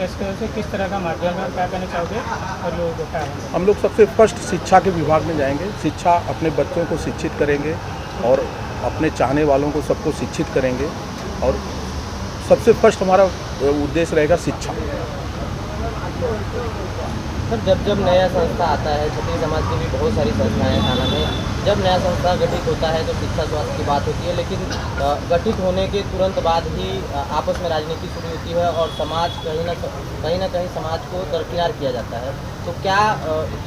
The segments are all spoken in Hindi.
प्रेस क्लब से किस तरह का माध्यम है, क्या कहना चाहोगे और लोगों को क्या है? हम लोग सबसे फर्स्ट शिक्षा के विभाग में जाएंगे, शिक्षा अपने बच्चों को शिक्षित करेंगे और अपने चाहने वालों को सबको शिक्षित करेंगे और सबसे फर्स्ट हमारा उद्देश्य रहेगा शिक्षा। सर, जब नया संस्था आता है, क्षत्रिय समाज की भी बहुत सारी संस्थाएं हैं थाना में, जब नया संस्था गठित होता है तो शिक्षा स्वास्थ्य की बात होती है, लेकिन गठित होने के तुरंत बाद ही आपस में राजनीति शुरू होती है और समाज कहीं ना कहीं समाज को दरकिनार किया जाता है। तो क्या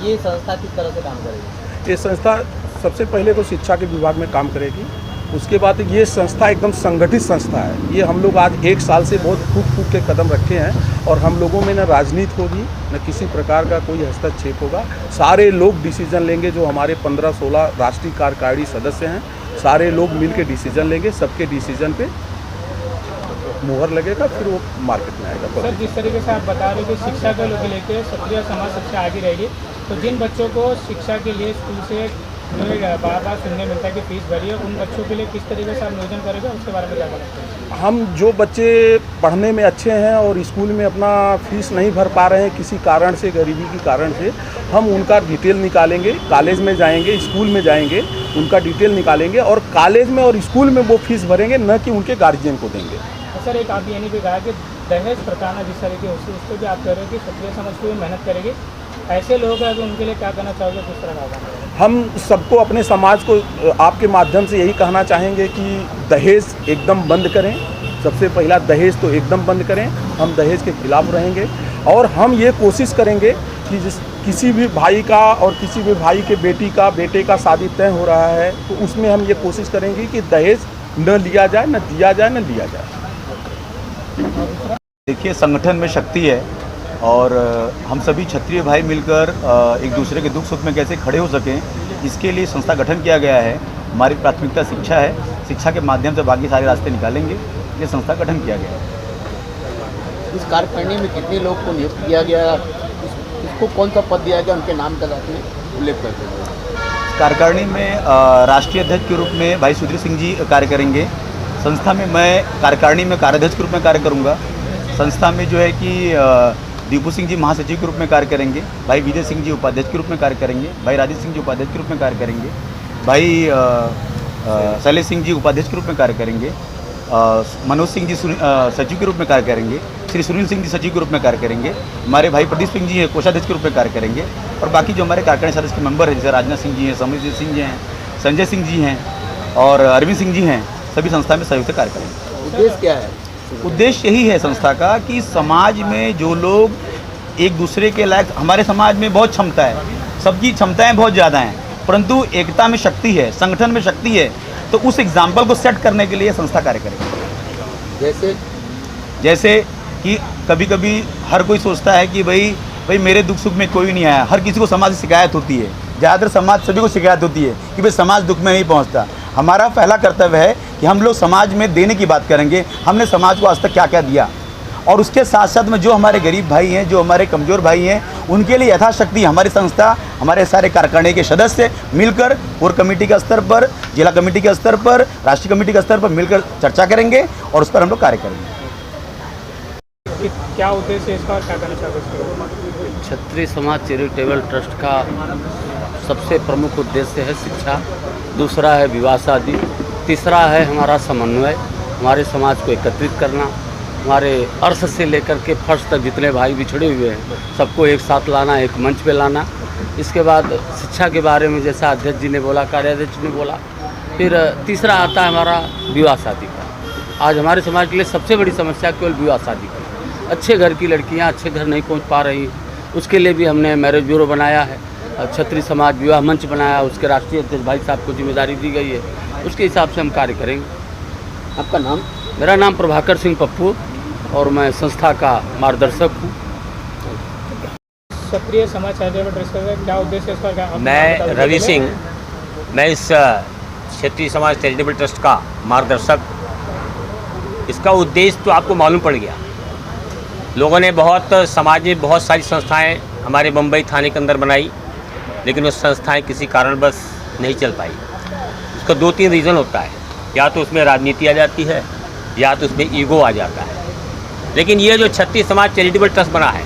ये संस्था किस तरह से काम करेगी? ये संस्था सबसे पहले तो शिक्षा के विभाग में काम करेगी, उसके बाद ये संस्था एकदम संगठित संस्था है। ये हम लोग आज 1 साल से बहुत फूक के कदम रखे हैं और हम लोगों में न राजनीति होगी न किसी प्रकार का कोई हस्तक्षेप होगा। सारे लोग डिसीजन लेंगे, जो हमारे 15-16 राष्ट्रीय कार्यकारिणी सदस्य हैं, सारे लोग मिल के डिसीजन लेंगे, सबके डिसीजन पे मुहर लगेगा, फिर वो मार्केट में आएगा। सर, जिस तरीके से आप बता रहे हैं कि शिक्षा को लेकर क्षत्रिय समाज सबसे आगे रहेगी, तो जिन बच्चों को शिक्षा के लिए स्कूल से बार सुनने मिलता है कि फीस भरी है, उन बच्चों के लिए किस तरीके से आप नियोजन करेंगे, उसके बारे में क्या बताएं? हम जो बच्चे पढ़ने में अच्छे हैं और स्कूल में अपना फीस नहीं भर पा रहे हैं किसी कारण से, गरीबी के कारण से, हम उनका डिटेल निकालेंगे, कॉलेज में जाएंगे, स्कूल में जाएंगे, उनका डिटेल निकालेंगे और कॉलेज में और स्कूल में वो फीस भरेंगे, न कि उनके गार्जियन को देंगे। सर, एक आप यानी भी कहा कि दहेज प्रताड़ना जिस तरीके होती है, उस पर भी आप कह रहे हो कि क्षत्रिय समाज को भी मेहनत करेगी। ऐसे लोग हैं, उनके लिए क्या कहना चाहोगे, किस तरह का? हम सबको, अपने समाज को आपके माध्यम से यही कहना चाहेंगे कि दहेज एकदम बंद करें। सबसे पहला दहेज तो एकदम बंद करें, हम दहेज के खिलाफ रहेंगे और हम ये कोशिश करेंगे कि किसी भी भाई का और किसी भी भाई के बेटे का शादी तय हो रहा है तो उसमें हम ये कोशिश करेंगे कि दहेज न लिया जाए, न दिया जाए, न लिया जाए। देखिए, संगठन में शक्ति है और हम सभी क्षत्रिय भाई मिलकर एक दूसरे के दुख सुख में कैसे खड़े हो सकें, इसके लिए संस्था गठन किया गया है। हमारी प्राथमिकता शिक्षा है, शिक्षा के माध्यम से बाकी सारे रास्ते निकालेंगे। ये संस्था गठन किया गया है। इस कार्यकारिणी में कितने लोग को नियुक्त किया गया, इसको कौन सा पद दिया गया, उनके नाम का उल्लेख करते हैं? कार्यकारिणी में राष्ट्रीय अध्यक्ष के रूप में भाई सुधीर सिंह जी कार्य करेंगे। संस्था में मैं कार्यकारिणी में कार्याध्यक्ष के रूप में कार्य करूँगा। संस्था में जो है कि दीपू सिंह जी महासचिव के रूप में कार्य करेंगे, भाई विजय सिंह जी उपाध्यक्ष के रूप में कार्य करेंगे, भाई राजेश सिंह जी उपाध्यक्ष के रूप में कार्य करेंगे, भाई शैलेश सिंह जी उपाध्यक्ष के रूप में कार्य करेंगे, मनोज सिंह जी सचिव के रूप में कार्य करेंगे, श्री सुनील सिंह जी सचिव के रूप में कार्य करेंगे, हमारे भाई प्रदीप सिंह जी हैं कोषाध्यक्ष के रूप में कार्य करेंगे और बाकी जो हमारे कार्यकारिणी सदस्य के मेंबर हैं, जैसे राजनाथ सिंह जी हैं, समरजीत सिंह जी हैं, संजय सिंह जी हैं और अरविंद सिंह जी हैं, सभी संस्था में सहयोग से कार्य करेंगे। उद्देश्य क्या है? उद्देश्य यही है संस्था का कि समाज में जो लोग एक दूसरे के लायक, हमारे समाज में बहुत क्षमता है, सबकी क्षमताएं बहुत ज़्यादा हैं, परंतु एकता में शक्ति है, संगठन में शक्ति है, तो उस एग्जाम्पल को सेट करने के लिए संस्था कार्य करेगी। जैसे कि कभी कभी हर कोई सोचता है कि भाई मेरे दुख सुख में कोई नहीं आया, हर किसी को समाज से शिकायत होती है, ज़्यादातर समाज सभी को शिकायत होती है कि भाई समाज दुख में नहीं पहुंचता। हमारा पहला कर्तव्य है कि हम लोग समाज में देने की बात करेंगे, हमने समाज को आज तक क्या क्या दिया, और उसके साथ साथ में जो हमारे गरीब भाई हैं, जो हमारे कमज़ोर भाई हैं, उनके लिए यथाशक्ति हमारी संस्था, हमारे सारे कार्यकारिणी के सदस्य मिलकर कोर कमेटी के स्तर पर, जिला कमेटी के स्तर पर, राष्ट्रीय कमेटी के स्तर पर मिलकर चर्चा करेंगे और उस पर हम लोग कार्य करेंगे। क्या उद्देश्य है इसका और क्या करना चाहोगे? क्षत्रिय समाज चैरिटेबल ट्रस्ट का सबसे प्रमुख उद्देश्य है शिक्षा, दूसरा है विवाह शादी, तीसरा है हमारा समन्वय, हमारे समाज को एकत्रित करना, हमारे अर्थ से लेकर के फर्श तक जितने भाई बिछड़े हुए हैं सबको एक साथ लाना, एक मंच पे लाना। इसके बाद शिक्षा के बारे में जैसा अध्यक्ष जी ने बोला, कार्याध्यक्ष ने बोला, फिर तीसरा आता है हमारा विवाह शादी का। आज हमारे समाज के लिए सबसे बड़ी समस्या केवल विवाह शादी का। अच्छे घर की लड़कियां अच्छे घर नहीं पहुंच पा रही, उसके लिए भी हमने मैरिज ब्यूरो बनाया है, क्षत्रिय समाज विवाह मंच बनाया, उसके राष्ट्रीय अध्यक्ष भाई साहब को जिम्मेदारी दी गई है, उसके हिसाब से हम कार्य करेंगे। आपका नाम? मेरा नाम प्रभाकर सिंह पप्पू और मैं संस्था का मार्गदर्शक हूँ। क्षत्रिय समाज चैरिटेबल ट्रस्ट का क्या उद्देश्य है इसका? मैं रवि सिंह, मैं इस क्षत्रिय समाज चैरिटेबल ट्रस्ट का मार्गदर्शक। इसका उद्देश्य तो आपको मालूम पड़ गया। लोगों ने समाज में बहुत सारी संस्थाएं हमारे मुंबई थाने के अंदर बनाई, लेकिन वो संस्थाएं किसी कारणवश नहीं चल पाई। उसका 2-3 रीज़न होता है, या तो उसमें राजनीति आ जाती है, या तो उसमें ईगो आ जाता है। लेकिन ये जो क्षत्रिय समाज चैरिटेबल ट्रस्ट बना है,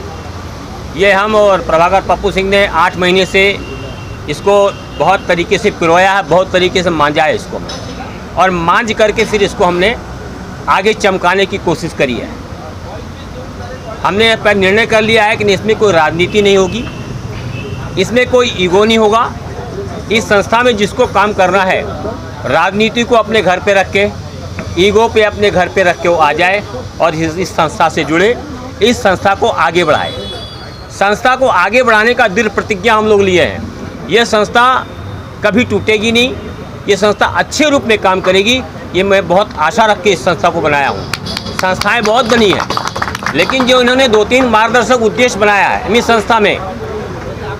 ये हम और प्रभाकर पप्पू सिंह ने 8 महीने से इसको बहुत तरीके से पिरोया है, बहुत तरीके से मांझा है इसको, और मांझ करके फिर इसको हमने आगे चमकाने की कोशिश करी है। हमने पर निर्णय कर लिया है कि इसमें कोई राजनीति नहीं होगी, इसमें कोई ईगो नहीं होगा। इस संस्था में जिसको काम करना है, राजनीति को अपने घर पे रख के, ईगो पे अपने घर पे रख के वो आ जाए और इस संस्था से जुड़े, इस संस्था को आगे बढ़ाए। संस्था को आगे बढ़ाने का दृढ़ प्रतिज्ञा हम लोग लिए हैं। ये संस्था कभी टूटेगी नहीं, ये संस्था अच्छे रूप में काम करेगी, ये मैं बहुत आशा रख के इस संस्था को बनाया हूँ। संस्थाएं बहुत बनी हैं, लेकिन जो इन्होंने 2-3 मार्गदर्शक उद्देश्य बनाया है इस संस्था में,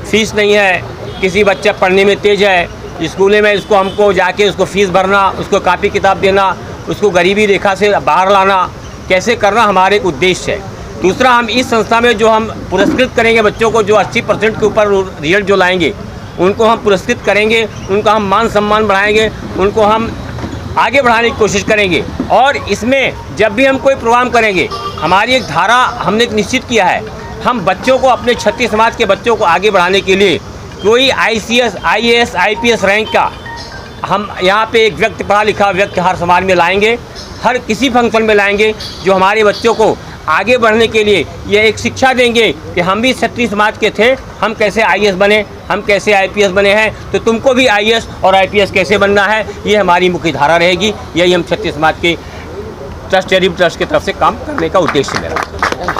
फीस नहीं है, किसी बच्चा पढ़ने में तेज है, स्कूल में इसको हमको जाके उसको फीस भरना, उसको कापी किताब देना, उसको गरीबी रेखा से बाहर लाना, कैसे करना हमारे एक उद्देश्य है। दूसरा, हम इस संस्था में जो हम पुरस्कृत करेंगे बच्चों को, जो 80% के ऊपर रिजल्ट जो लाएंगे उनको हम पुरस्कृत करेंगे, उनका हम मान सम्मान बढ़ाएंगे, उनको हम आगे बढ़ाने की कोशिश करेंगे। और इसमें जब भी हम कोई प्रोग्राम करेंगे, हमारी एक धारा हमने निश्चित किया है, हम बच्चों को, अपने क्षत्रिय समाज के बच्चों को आगे बढ़ाने के लिए कोई ICS, IAS, IPS रैंक का हम यहाँ पे एक व्यक्ति, पढ़ा लिखा व्यक्ति हर समाज में लाएंगे, हर किसी फंक्शन में लाएंगे, जो हमारे बच्चों को आगे बढ़ने के लिए ये एक शिक्षा देंगे कि हम भी क्षत्रिय समाज के थे, हम कैसे IAS बने, हम कैसे IPS बने हैं, तो तुमको भी IAS और IPS कैसे बनना है, ये हमारी मुख्य धारा रहेगी। यही हम क्षत्रिय समाज के ट्रस्ट, चैरिटेबल ट्रस्ट की तरफ से काम करने का उद्देश्य मेरा।